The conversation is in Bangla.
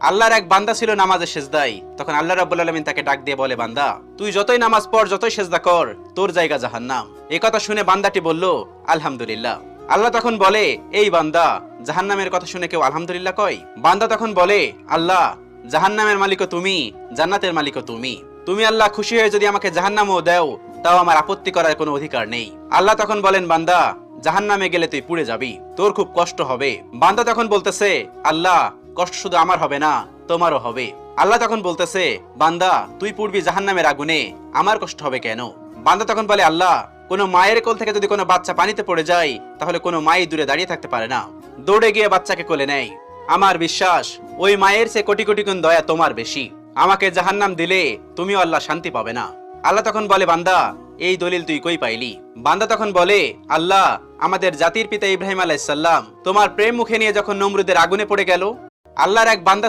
আল্লাহর এক বান্দা ছিল নামাজে সেজদায়। তখন আল্লাহ রাব্বুল আলামিন তাকে ডাক দিয়ে বলে, বান্দা তুই যতই নামাজ পড়, যতই সেজদা কর, তোর জায়গা জাহান্নাম। এই কথা শুনে বান্দাটি বলল, আলহামদুলিল্লাহ। আল্লাহ তখন বলে, এই বান্দা, জাহান্নামের কথা শুনে কেউ আলহামদুলিল্লাহ কয়? বান্দা তখন বলে, আল্লাহ, জাহান্নামের মালিকও তুমি, জান্নাতের মালিকও তুমি। তুমি আল্লাহ খুশি হয়ে যদি আমাকে জাহান্নামও দাও, তাও আমার আপত্তি করার কোনো অধিকার নেই। আল্লাহ তখন বলেন, বান্দা, জাহান্নামে গেলে তুই পুড়ে যাবি, তোর খুব কষ্ট হবে। বান্দা তখন বলতেছে, আল্লাহ, কষ্ট শুধু আমার হবে না, তোমারও হবে। আল্লাহ তখন বলতেছে, বান্দা, তুই পুড়বি জাহান্নামের আগুনে, আমার কষ্ট হবে কেন? বান্দা তখন বলে, আল্লাহ, কোনো মায়ের কোল থেকে যদি কোনো বাচ্চা পানিতে পড়ে যায়, তাহলে কোনো মাই দূরে দাঁড়িয়ে থাকতে পারে না, দৌড়ে গিয়ে বাচ্চাকে কোলে নেয়। আমার বিশ্বাস ওই মায়ের চেয়ে কোটি কোটি গুণ দয়া তোমার বেশি। আমাকে জাহান্নাম দিলে তুমিও আল্লাহ শান্তি পাবে না। আল্লাহ তখন বলে, বান্দা, এই দলিল তুই কই পাইলি? বান্দা তখন বলে, আল্লাহ, আমাদের জাতির পিতা ইব্রাহিম আলাইহিস সালাম তোমার প্রেম মুখে নিয়ে যখন নমরুদের আগুনে পড়ে গেল, আল্লাহর এক বান্দা